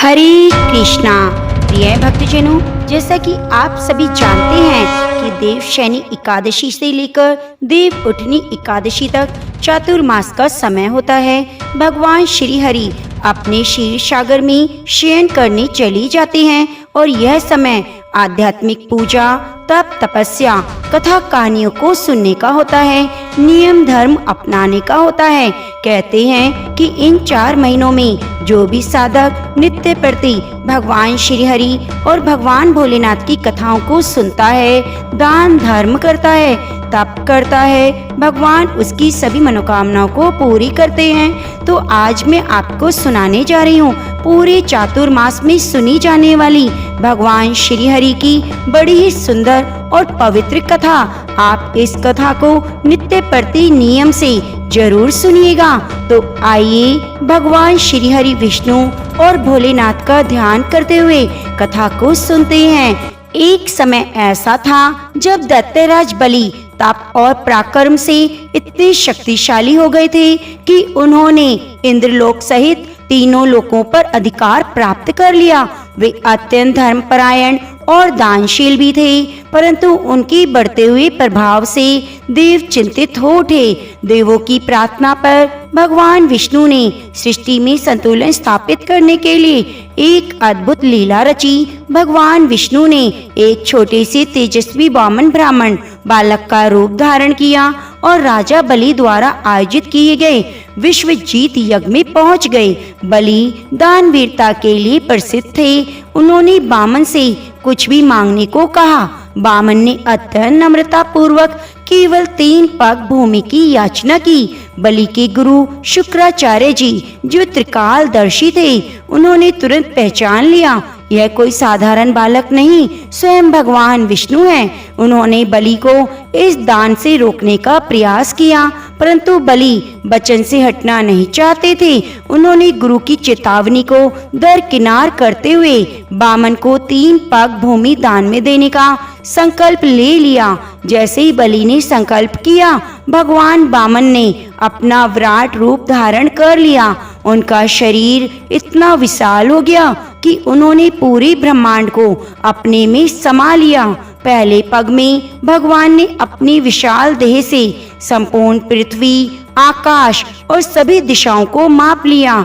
हरे कृष्णा। प्रिय भक्तजनों, जैसा कि आप सभी जानते हैं कि देवशयनी एकादशी से लेकर देव उठनी एकादशी तक चातुर्मास का समय होता है। भगवान श्री हरि अपने क्षीर सागर में शयन करने चले जाते हैं और यह समय आध्यात्मिक पूजा, तप, तपस्या, कथा कहानियों को सुनने का होता है, नियम धर्म अपनाने का होता है। कहते हैं कि इन 4 महीनों में जो भी साधक नित्य प्रति भगवान श्री हरि और भगवान भोलेनाथ की कथाओं को सुनता है, दान धर्म करता है, तप करता है, भगवान उसकी सभी मनोकामनाओं को पूरी करते हैं। तो आज मैं आपको सुनाने जा रही हूँ पूरे चातुर्मास में सुनी जाने वाली भगवान श्री हरि की बड़ी ही सुंदर और पवित्र कथा। आप इस कथा को नित्य प्रति नियम से जरूर सुनिएगा। तो आइए भगवान श्री हरि विष्णु और भोलेनाथ का ध्यान करते हुए कथा को सुनते हैं। एक समय ऐसा था जब दैत्यराज बलि तप और पराक्रम से इतने शक्तिशाली हो गए थे कि उन्होंने इंद्रलोक सहित तीनों लोकों पर अधिकार प्राप्त कर लिया। वे अत्यंत धर्मपरायण और दानशील भी थे, परंतु उनके बढ़ते हुए प्रभाव से देव चिंतित हो उठे। देवों की प्रार्थना पर भगवान विष्णु ने सृष्टि में संतुलन स्थापित करने के लिए एक अद्भुत लीला रची। भगवान विष्णु ने एक छोटे से तेजस्वी वामन ब्राह्मण बालक का रूप धारण किया और राजा बलि द्वारा आयोजित किए गए विश्वजीत यज्ञ में पहुंच गए। बलि दानवीरता के लिए प्रसिद्ध थे। उन्होंने बामन से कुछ भी मांगने को कहा। बामन ने अत्यंत नम्रता पूर्वक केवल 3 पग भूमि की याचना की। बलि के गुरु शुक्राचार्य जी, जो त्रिकालदर्शी थे, उन्होंने तुरंत पहचान लिया यह कोई साधारण बालक नहीं, स्वयं भगवान विष्णु हैं। उन्होंने बलि को इस दान से रोकने का प्रयास किया, परंतु बलि वचन से हटना नहीं चाहते थे। उन्होंने गुरु की चेतावनी को दरकिनार करते हुए बामन को 3 पग भूमि दान में देने का संकल्प ले लिया। जैसे ही बलि ने संकल्प किया, भगवान बामन ने अपना विराट रूप धारण कर लिया। उनका शरीर इतना विशाल हो गया कि उन्होंने पूरे ब्रह्मांड को अपने में समा लिया। पहले पग में भगवान ने अपनी विशाल देह से संपूर्ण पृथ्वी, आकाश और सभी दिशाओं को माप लिया।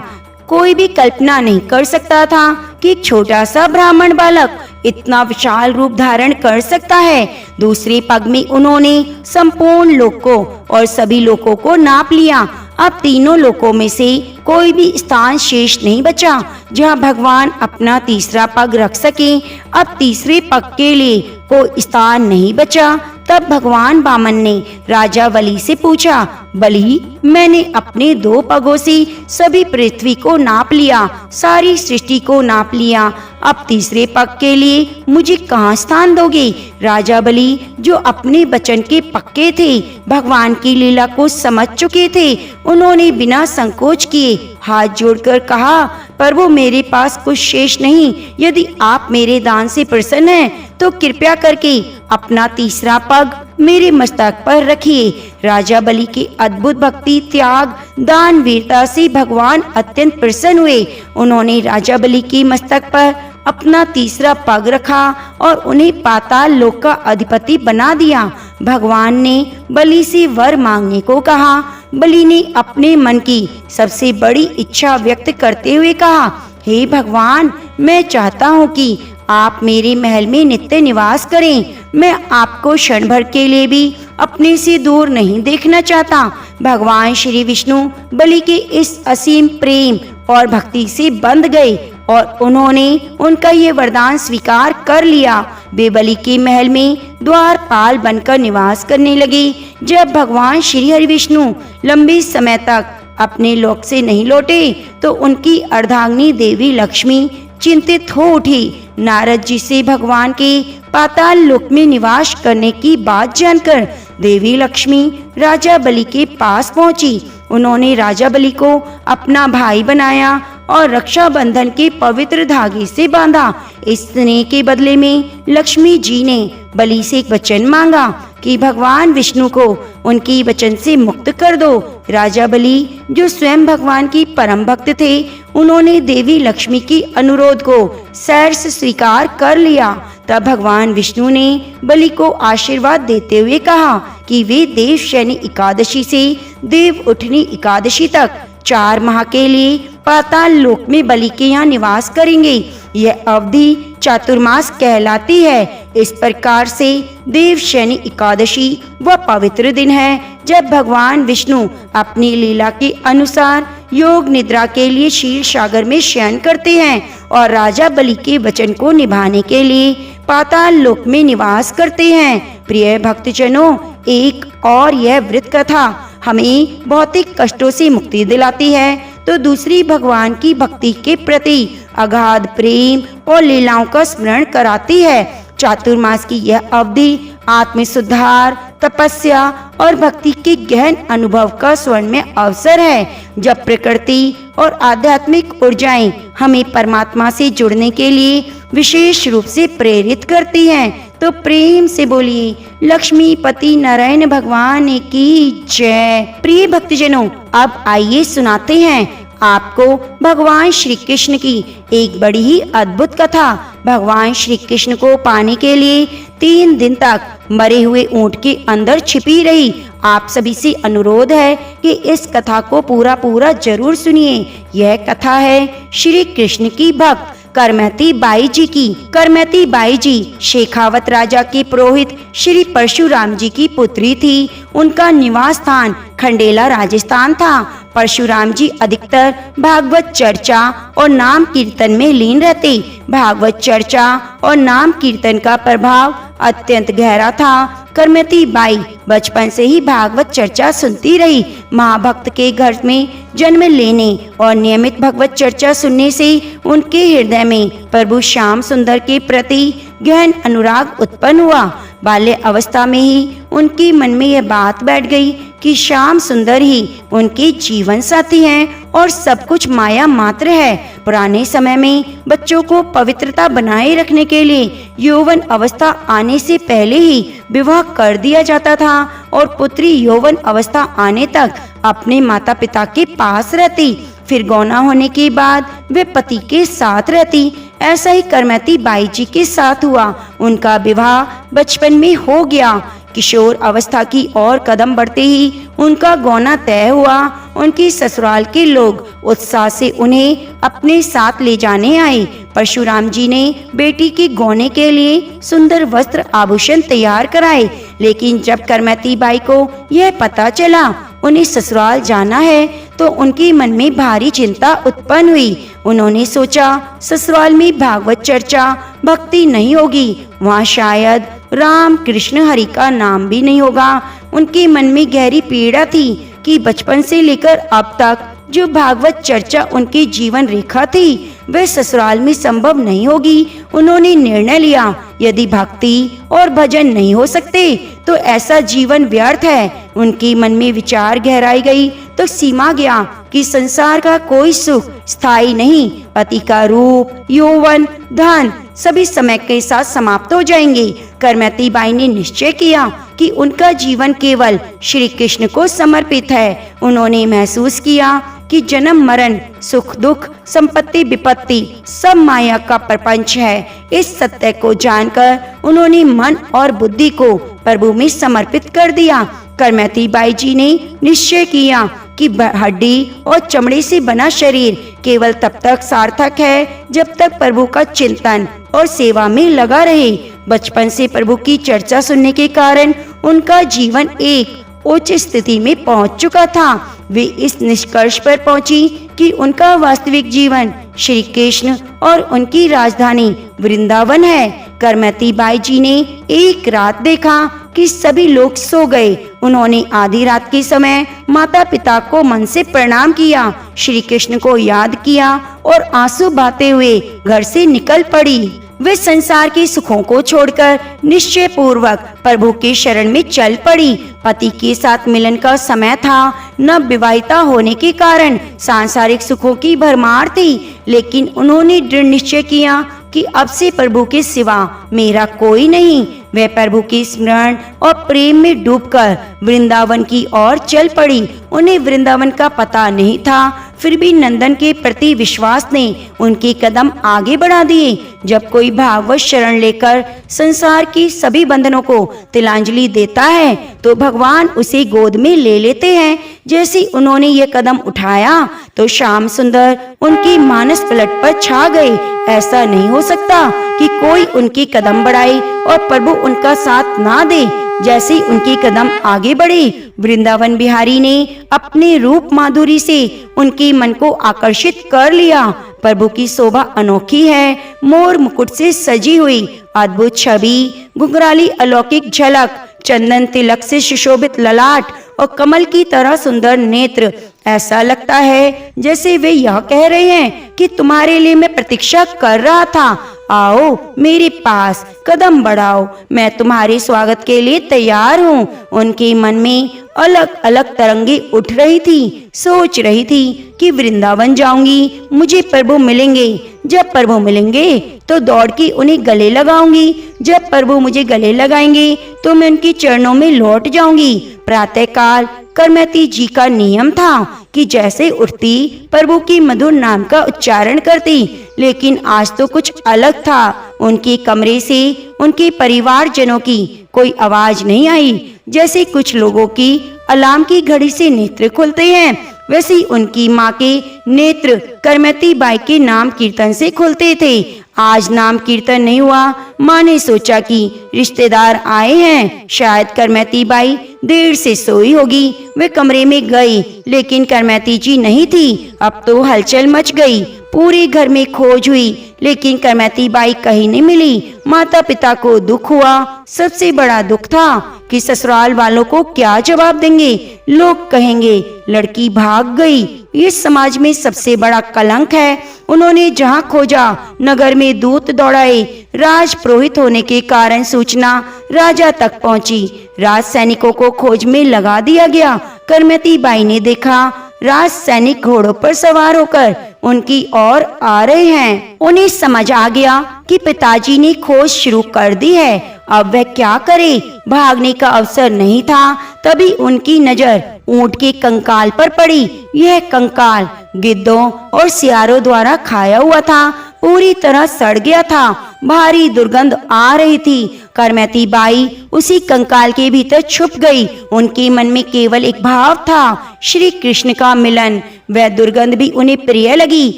कोई भी कल्पना नहीं कर सकता था कि एक छोटा सा ब्राह्मण बालक इतना विशाल रूप धारण कर सकता है। दूसरे पग में उन्होंने संपूर्ण लोकों और सभी लोकों को नाप लिया। अब तीनों लोकों में से कोई भी स्थान शेष नहीं बचा जहां भगवान अपना तीसरा पग रख सके। अब तीसरे पग के लिए कोई स्थान नहीं बचा। तब भगवान बामन ने राजा बलि से पूछा, बलि, मैंने अपने 2 पगों से सभी पृथ्वी को नाप लिया, सारी सृष्टि को नाप लिया। अब तीसरे पग के लिए मुझे कहाँ स्थान दोगे? राजा बलि, जो अपने वचन के पक्के थे, भगवान की लीला को समझ चुके थे, उन्होंने बिना संकोच किए हाथ जोड़कर कहा, प्रभु, मेरे पास कुछ शेष नहीं। यदि आप मेरे दान से प्रसन्न हैं तो कृपया करके अपना तीसरा पग मेरे मस्तक पर रखिए। राजा बलि की अद्भुत भक्ति, त्याग, दान, वीरता से भगवान अत्यंत प्रसन्न हुए। उन्होंने राजा बलि की मस्तक पर अपना तीसरा पग रखा और उन्हें पाताल लोक का अधिपति बना दिया। भगवान ने बलि से वर मांगने को कहा। बलि ने अपने मन की सबसे बड़ी इच्छा व्यक्त करते हुए कहा, हे भगवान, मैं चाहता हूँ कि आप मेरे महल में नित्य निवास करें। मैं आपको क्षण भर के लिए भी अपने से दूर नहीं देखना चाहता। भगवान श्री विष्णु बलि के इस असीम प्रेम और भक्ति से बंध गए और उन्होंने उनका ये वरदान स्वीकार कर लिया। वे बलि के महल में द्वारपाल बनकर निवास करने लगे। जब भगवान श्री हरि विष्णु लंबे समय तक अपने लोक से नहीं लौटे तो उनकी अर्धांगिनी देवी लक्ष्मी चिंतित हो उठी। नारद जी से भगवान के पाताल लोक में निवास करने की बात जानकर देवी लक्ष्मी राजा बलि के पास पहुंची। उन्होंने राजा बलि को अपना भाई बनाया और रक्षाबंधन के पवित्र धागे से बांधा। इस स्नेह के बदले में लक्ष्मी जी ने बलि से एक वचन मांगा। कि भगवान विष्णु को उनकी वचन से मुक्त कर दो। राजा बलि, जो स्वयं भगवान की परम भक्त थे, उन्होंने देवी लक्ष्मी की अनुरोध को सहर्ष स्वीकार कर लिया। तब भगवान विष्णु ने बलि को आशीर्वाद देते हुए कहा कि वे देवशयनी एकादशी से देव उठनी एकादशी तक 4 माह के लिए पाताल लोक में बलि के यहाँ निवास करेंगे। यह अवधि चातुर्मास कहलाती है। इस प्रकार से देवशयनी एकादशी वह पवित्र दिन है जब भगवान विष्णु अपनी लीला के अनुसार योग निद्रा के लिए क्षीर सागर में शयन करते हैं और राजा बलि के वचन को निभाने के लिए पाताल लोक में निवास करते हैं। प्रिय भक्तजनों, एक और यह व्रत कथा हमें भौतिक कष्टों से मुक्ति दिलाती है, तो दूसरी भगवान की भक्ति के प्रति अगाध प्रेम और लीलाओं का स्मरण कराती है। चातुर्मास की यह अवधि आत्म सुधार, तपस्या और भक्ति के गहन अनुभव का स्वर्णिम अवसर है, जब प्रकृति और आध्यात्मिक ऊर्जाएं हमें परमात्मा से जुड़ने के लिए विशेष रूप से प्रेरित करती हैं। तो प्रेम से बोलिए, लक्ष्मीपति नारायण भगवान की जय। प्रिय भक्तजनों, अब आइए सुनाते हैं आपको भगवान श्री कृष्ण की एक बड़ी ही अद्भुत कथा। भगवान श्री कृष्ण को पाने के लिए 3 दिन तक मरे हुए ऊंट के अंदर छिपी रही। आप सभी से अनुरोध है कि इस कथा को पूरा जरूर सुनिए। यह कथा है श्री कृष्ण की भक्त करमैती बाई जी की। करमैती बाई जी शेखावत राजा के पुरोहित श्री परशुराम जी की पुत्री थी। उनका निवास स्थान खंडेला राजस्थान था। परशुराम जी अधिकतर भागवत चर्चा और नाम कीर्तन में लीन रहते। भागवत चर्चा और नाम कीर्तन का प्रभाव अत्यंत गहरा था। करमैती बाई बचपन से ही भागवत चर्चा सुनती रही। महाभक्त के घर में जन्म लेने और नियमित भगवत चर्चा सुनने से उनके हृदय में प्रभु श्याम सुंदर के प्रति गहन अनुराग उत्पन्न हुआ। बाल्य अवस्था में ही उनके मन में यह बात बैठ गई कि श्याम सुंदर ही उनके जीवन साथी हैं और सब कुछ माया मात्र है। पुराने समय में बच्चों को पवित्रता बनाए रखने के लिए यौवन अवस्था आने से पहले ही विवाह कर दिया जाता था और पुत्री यौवन अवस्था आने तक अपने माता पिता के पास रहती, फिर गौना होने के बाद वे पति के साथ रहती। ऐसा ही करमैती बाई जी के साथ हुआ। उनका विवाह बचपन में हो गया। किशोर अवस्था की ओर कदम बढ़ते ही उनका गौना तय हुआ। उनकी ससुराल के लोग उत्साह से उन्हें अपने साथ ले जाने आए। परशुराम जी ने बेटी के गौने के लिए सुंदर वस्त्र आभूषण तैयार कराए, लेकिन जब करमैती बाई को यह पता चला उन्हें ससुराल जाना है तो उनके मन में भारी चिंता उत्पन्न हुई। उन्होंने सोचा ससुराल में भागवत चर्चा भक्ति नहीं होगी, वहाँ शायद राम कृष्ण हरि का नाम भी नहीं होगा। उनके मन में गहरी पीड़ा थी कि बचपन से लेकर अब तक जो भागवत चर्चा उनकी जीवन रेखा थी वह ससुराल में संभव नहीं होगी। उन्होंने निर्णय लिया, यदि भक्ति और भजन नहीं हो सकते तो ऐसा जीवन व्यर्थ है। उनके मन में विचार गहराई गई तो सीमा गया कि संसार का कोई सुख स्थायी नहीं। पति का रूप, यौवन, धन सभी समय के साथ समाप्त हो जाएंगे। करमैती बाई ने निश्चय किया कि उनका जीवन केवल श्री कृष्ण को समर्पित है। उन्होंने महसूस किया कि जन्म मरण, सुख दुख, संपत्ति विपत्ति सब माया का प्रपंच है। इस सत्य को जानकर उन्होंने मन और बुद्धि को प्रभु में समर्पित कर दिया। करमैती बाई जी ने निश्चय किया कि हड्डी और चमड़े से बना शरीर केवल तब तक सार्थक है जब तक प्रभु का चिंतन और सेवा में लगा रहे। बचपन से प्रभु की चर्चा सुनने के कारण उनका जीवन एक उच्च स्थिति में पहुंच चुका था। वे इस निष्कर्ष पर पहुंची कि उनका वास्तविक जीवन श्री कृष्ण और उनकी राजधानी वृंदावन है। करमैती बाई जी ने एक रात देखा कि सभी लोग सो गए। उन्होंने आधी रात के समय माता पिता को मन से प्रणाम किया, श्री कृष्ण को याद किया और आंसू बहाते हुए घर से निकल पड़ी। वे संसार के सुखों को छोड़कर निश्चय पूर्वक प्रभु के शरण में चल पड़ी। पति के साथ मिलन का समय था। नव विवाहिता होने के कारण सांसारिक सुखों की भरमार थी, लेकिन उन्होंने दृढ़ निश्चय किया कि अब से प्रभु के सिवा मेरा कोई नहीं। वह प्रभु के स्मरण और प्रेम में डूबकर वृंदावन की ओर चल पड़ी। उन्हें वृंदावन का पता नहीं था, फिर भी नंदन के प्रति विश्वास ने उनके कदम आगे बढ़ा दिए। जब कोई भागवत शरण लेकर संसार की सभी बंधनों को तिलांजलि देता है तो भगवान उसे गोद में ले लेते हैं। जैसे उन्होंने ये कदम उठाया तो श्याम सुंदर उनकी मानस पलट पर छा गए। ऐसा नहीं हो सकता कि कोई उनकी कदम बढ़ाए और प्रभु उनका साथ ना दे। जैसे उनके कदम आगे बढ़े, वृंदावन बिहारी ने अपने रूप माधुरी से उनके मन को आकर्षित कर लिया। प्रभु की शोभा अनोखी है, मोर मुकुट से सजी हुई अद्भुत छवि, घुंघराली अलौकिक झलक, चंदन तिलक से सुशोभित ललाट और कमल की तरह सुंदर नेत्र। ऐसा लगता है जैसे वे यह कह रहे हैं कि तुम्हारे लिए मैं प्रतीक्षा कर रहा था, आओ मेरे पास, कदम बढ़ाओ, मैं तुम्हारे स्वागत के लिए तैयार हूँ। उनके मन में अलग अलग तरंगे उठ रही थी, सोच रही थी कि वृंदावन जाऊंगी, मुझे प्रभु मिलेंगे, जब प्रभु मिलेंगे तो दौड़ के उन्हें गले लगाऊंगी, जब प्रभु मुझे गले लगाएंगे तो मैं उनके चरणों में लौट जाऊंगी। प्रातःकाल करमैती जी का नियम था कि जैसे उठती प्रभु की मधुर नाम का उच्चारण करती, लेकिन आज तो कुछ अलग था। उनके कमरे से उनके परिवारजनों की कोई आवाज नहीं आई। जैसे कुछ लोगों की अलार्म की घड़ी से नेत्र खुलते हैं, वैसे ही उनकी माँ के नेत्र करमैती बाई के नाम कीर्तन से खुलते थे। आज नाम कीर्तन नहीं हुआ। माँ ने सोचा कि रिश्तेदार आए हैं, शायद करमैती बाई देर से सोई होगी। वे कमरे में गई, लेकिन करमैती जी नहीं थी। अब तो हलचल मच गई, पूरे घर में खोज हुई, लेकिन करमैती बाई कहीं नहीं मिली। माता पिता को दुख हुआ। सबसे बड़ा दुख था कि ससुराल वालों को क्या जवाब देंगे। लोग कहेंगे लड़की भाग गई। ये समाज में सबसे बड़ा कलंक है। उन्होंने जहाँ खोजा नगर में दूत दौड़ाए। राज पुरोहित होने के कारण सूचना राजा तक पहुंची। राज सैनिकों को खोज में लगा दिया गया। करमैती बाई ने देखा राज सैनिक घोड़ों पर सवार होकर उनकी ओर आ रहे हैं। उन्हें समझ आ गया कि पिताजी ने खोज शुरू कर दी है। अब वह क्या करे, भागने का अवसर नहीं था। तभी उनकी नजर ऊंट के कंकाल पर पड़ी। यह कंकाल गिद्धों और सियारों द्वारा खाया हुआ था, पूरी तरह सड़ गया था, भारी दुर्गंध आ रही थी। करमैती बाई उसी कंकाल के भीतर छुप गई। उनके मन में केवल एक भाव था, श्री कृष्ण का मिलन। वह दुर्गंध भी उन्हें प्रिय लगी,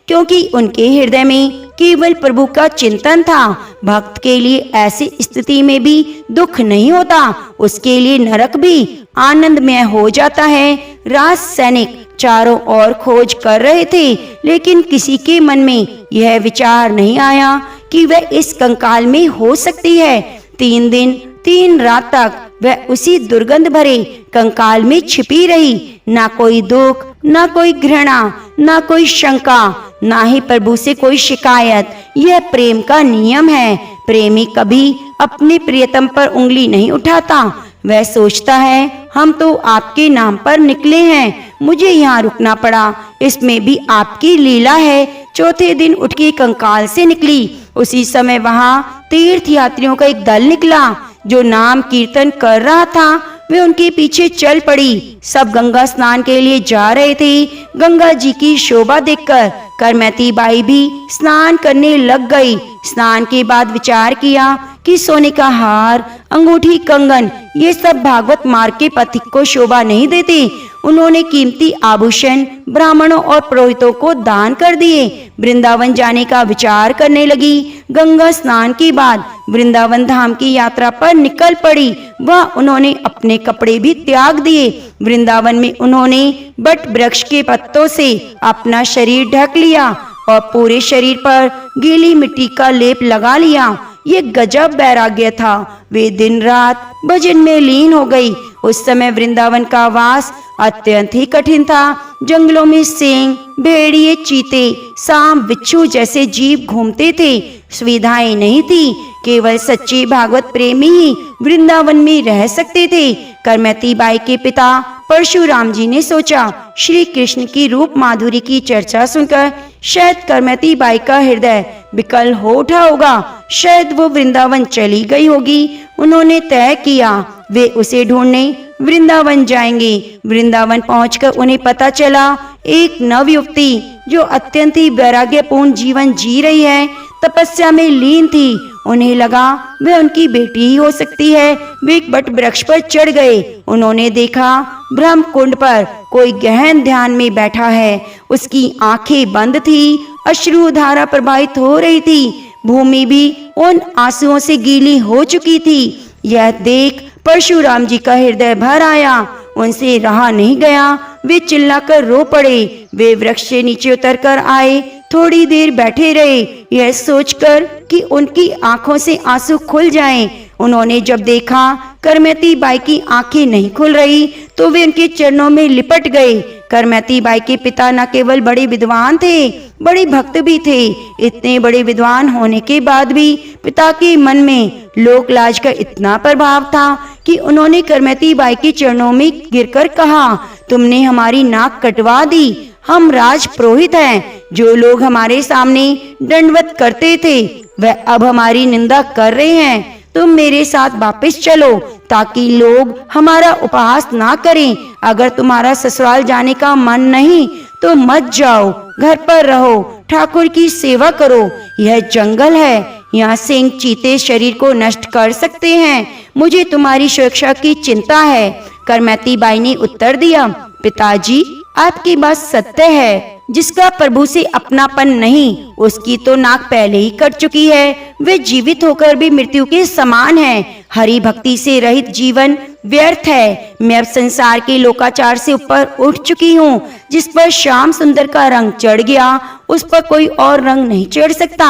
क्योंकि उनके हृदय में केवल प्रभु का चिंतन था। भक्त के लिए ऐसी स्थिति में भी दुख नहीं होता, उसके लिए नरक भी आनंदमय हो जाता है। राज सैनिक चारों ओर खोज कर रहे थे, लेकिन किसी के मन में यह विचार नहीं आया कि वह इस कंकाल में हो सकती है। 3 दिन 3 रात तक वह उसी दुर्गंध भरे कंकाल में छिपी रही। ना कोई दुख, ना कोई घृणा, ना कोई शंका, ना ही प्रभु से कोई शिकायत। यह प्रेम का नियम है। प्रेमी कभी अपने प्रियतम पर उंगली नहीं उठाता। वह सोचता है हम तो आपके नाम पर निकले हैं, मुझे यहाँ रुकना पड़ा, इसमें भी आपकी लीला है। चौथे दिन उठ के कंकाल से निकली। उसी समय वहाँ तीर्थ यात्रियों का एक दल निकला जो नाम कीर्तन कर रहा था। वे उनके पीछे चल पड़ी। सब गंगा स्नान के लिए जा रहे थे। गंगा जी की शोभा देखकर करमैती बाई भी स्नान करने लग गई। स्नान के बाद विचार किया कि सोने का हार, अंगूठी, कंगन, ये सब भागवत मार्ग के पथिक को शोभा नहीं देते। उन्होंने कीमती आभूषण ब्राह्मणों और पुरोहितों को दान कर दिए। वृंदावन जाने का विचार करने लगी। गंगा स्नान के बाद वृंदावन धाम की यात्रा पर निकल पड़ी। वह उन्होंने अपने कपड़े भी त्याग दिए। वृंदावन में उन्होंने बट वृक्ष के पत्तों से अपना शरीर ढक लिया और पूरे शरीर पर गीली मिट्टी का लेप लगा लिया। ये गजब वैराग्य था। वे दिन रात भजन में लीन हो गई। उस समय वृंदावन का वास अत्यंत ही कठिन था। जंगलों में सिंह, भेड़िए, चीते, सांप, बिच्छू जैसे जीव घूमते थे। सुविधाएं नहीं थी। केवल सच्चे भागवत प्रेमी ही वृंदावन में रह सकते थे। करमैती बाई के पिता परशुराम जी ने सोचा, श्री कृष्ण की रूप माधुरी की चर्चा सुनकर शायद करमैती बाई का हृदय विकल हो उठा होगा। शायद वो वृंदावन चली गई होगी। उन्होंने तय किया वे उसे ढूंढने वृंदावन जाएंगे। वृंदावन पहुंचकर उन्हें पता चला एक नव युवती जो अत्यंत ही वैराग्यपूर्ण जीवन जी रही है, तपस्या में लीन थी। उन्हें लगा वह उनकी बेटी ही हो सकती है। वे एक बट वृक्ष पर चढ़ गए। उन्होंने देखा ब्रह्म कुंड पर कोई गहन ध्यान में बैठा है। उसकी आंखें बंद थी, अश्रु धारा प्रवाहित हो रही थी। भूमि भी उन आंसुओं से गीली हो चुकी थी। यह देख परशुराम जी का हृदय भर आया। उनसे रहा नहीं गया, वे चिल्लाकर रो पड़े। वे वृक्ष से नीचे उतर कर आए, थोड़ी देर बैठे रहे, यह सोचकर कि उनकी आंखों से आंसू खुल जाएं। उन्होंने जब देखा करमती बाई की आंखें नहीं खुल रही तो वे उनके चरणों में लिपट गए। करमती बाई के पिता न केवल बड़े विद्वान थे, बड़े भक्त भी थे। इतने बड़े विद्वान होने के बाद भी पिता के मन में लोक लाज का इतना प्रभाव था कि उन्होंने करमती बाई के चरणों में गिरकर कहा, तुमने हमारी नाक कटवा दी। हम राज पुरोहित हैं। जो लोग हमारे सामने दंडवत करते थे वह अब हमारी निंदा कर रहे हैं। तुम मेरे साथ वापस चलो ताकि लोग हमारा उपहास ना करें। अगर तुम्हारा ससुराल जाने का मन नहीं तो मत जाओ, घर पर रहो, ठाकुर की सेवा करो। यह जंगल है, यहाँ सिंह चीते शरीर को नष्ट कर सकते हैं। मुझे तुम्हारी सुरक्षा की चिंता है। करमती बाई ने उत्तर दिया, पिताजी आपकी बात सत्य है। जिसका प्रभु से अपनापन नहीं उसकी तो नाक पहले ही कट चुकी है। वे जीवित होकर भी मृत्यु के समान है। हरि भक्ति से रहित जीवन व्यर्थ है। मैं अब संसार के लोकाचार से ऊपर उठ चुकी हूँ। जिस पर श्याम सुंदर का रंग चढ़ गया उस पर कोई और रंग नहीं चढ़ सकता।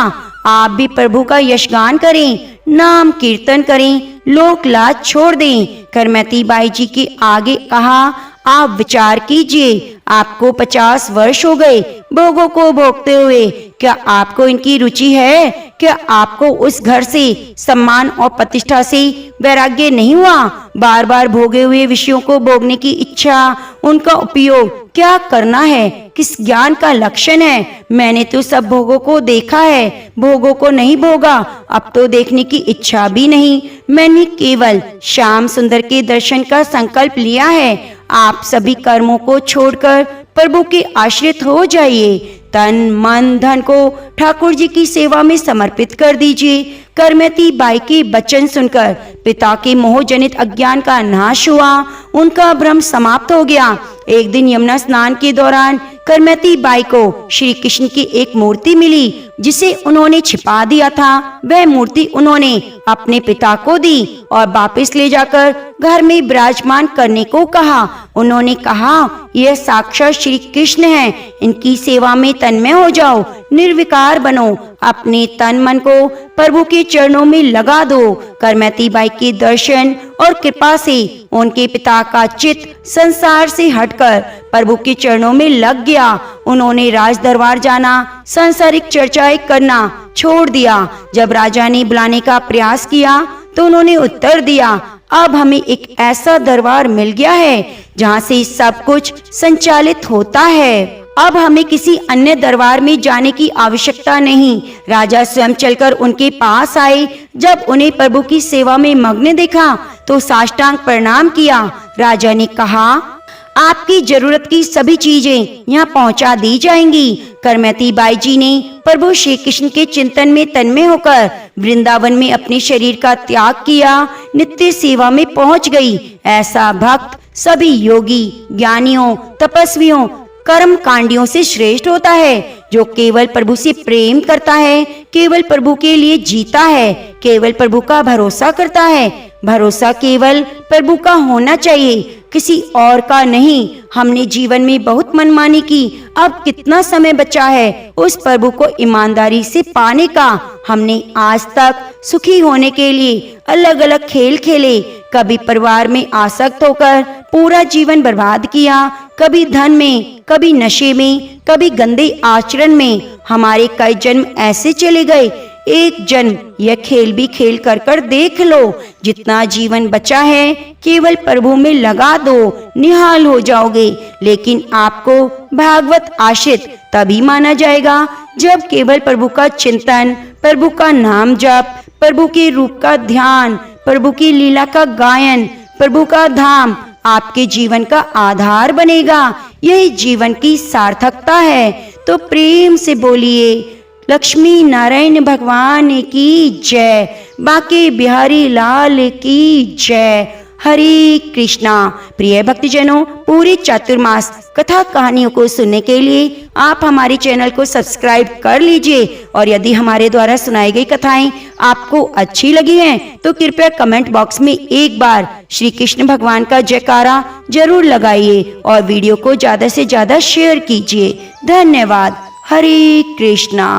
आप भी प्रभु का यशगान करें, नाम कीर्तन करें, लोक लाज छोड़ दें। करमती बाई जी के आगे कहा, आप विचार कीजिए, आपको 50 वर्ष हो गए भोगों को भोगते हुए। क्या आपको इनकी रुचि है? क्या आपको उस घर से, सम्मान और प्रतिष्ठा से वैराग्य नहीं हुआ? बार बार भोगे हुए विषयों को भोगने की इच्छा, उनका उपयोग क्या करना है, किस ज्ञान का लक्षण है? मैंने तो सब भोगों को देखा है, भोगों को नहीं भोगा। अब तो देखने की इच्छा भी नहीं। मैंने केवल श्याम सुंदर के दर्शन का संकल्प लिया है। आप सभी कर्मों को छोड़कर प्रभु के आश्रित हो जाइए। तन मन धन को ठाकुर जी की सेवा में समर्पित कर दीजिए। करमती बाई के वचन सुनकर पिता के मोह जनित अज्ञान का नाश हुआ। उनका भ्रम समाप्त हो गया। एक दिन यमुना स्नान के दौरान करमती बाई को श्री कृष्ण की एक मूर्ति मिली जिसे उन्होंने छिपा दिया था। वह मूर्ति उन्होंने अपने पिता को दी और वापस ले जाकर घर में विराजमान करने को कहा। उन्होंने कहा, यह साक्षात श्री कृष्ण है, इनकी सेवा में तन्मय हो जाओ, निर्विकार बनो, अपने तन मन को प्रभु के चरणों में लगा दो। करमती बाई के दर्शन और कृपा से उनके पिता का चित्त संसार से हटकर प्रभु के चरणों में लग गया। उन्होंने राज दरबार जाना, सांसारिक चर्चाएं करना छोड़ दिया। जब राजा ने बुलाने का प्रयास किया तो उन्होंने उत्तर दिया, अब हमें एक ऐसा दरबार मिल गया है जहाँ से सब कुछ संचालित होता है। अब हमें किसी अन्य दरबार में जाने की आवश्यकता नहीं। राजा स्वयं चलकर उनके पास आए। जब उन्हें प्रभु की सेवा में मग्न देखा तो साष्टांग प्रणाम किया। राजा ने कहा, आपकी जरूरत की सभी चीजें यहाँ पहुँचा दी जाएंगी। करमती बाई जी ने प्रभु श्री कृष्ण के चिंतन में तन्मय होकर वृंदावन में अपने शरीर का त्याग किया, नित्य सेवा में पहुँच गई। ऐसा भक्त सभी योगी, ज्ञानियों, तपस्वियों, कर्म कांडियों से श्रेष्ठ होता है। जो केवल प्रभु से प्रेम करता है, केवल प्रभु के लिए जीता है, केवल प्रभु का भरोसा करता है। भरोसा केवल प्रभु का होना चाहिए, किसी और का नहीं। हमने जीवन में बहुत मनमानी की, अब कितना समय बचा है उस प्रभु को ईमानदारी से पाने का। हमने आज तक सुखी होने के लिए अलग अलग खेल खेले। कभी परिवार में आसक्त होकर पूरा जीवन बर्बाद किया, कभी धन में, कभी नशे में, कभी गंदे आचरण में। हमारे कई जन्म ऐसे चले गए। एक जन्म यह खेल भी खेल कर देख लो। जितना जीवन बचा है केवल प्रभु में लगा दो, निहाल हो जाओगे। लेकिन आपको भागवत आश्रित तभी माना जाएगा जब केवल प्रभु का चिंतन, प्रभु का नाम जप, प्रभु के रूप का ध्यान, प्रभु की लीला का गायन, प्रभु का धाम आपके जीवन का आधार बनेगा। यही जीवन की सार्थकता है। तो प्रेम से बोलिए, लक्ष्मी नारायण भगवान की जय, बांके बिहारी लाल की जय। हरे कृष्णा। प्रिय भक्तजनों, पूरी चातुर्मास कथा कहानियों को सुनने के लिए आप हमारे चैनल को सब्सक्राइब कर लीजिए। और यदि हमारे द्वारा सुनाई गई कथाएं आपको अच्छी लगी हैं तो कृपया कमेंट बॉक्स में एक बार श्री कृष्ण भगवान का जयकारा जरूर लगाइए और वीडियो को ज्यादा से ज्यादा शेयर कीजिए। धन्यवाद। हरे कृष्णा।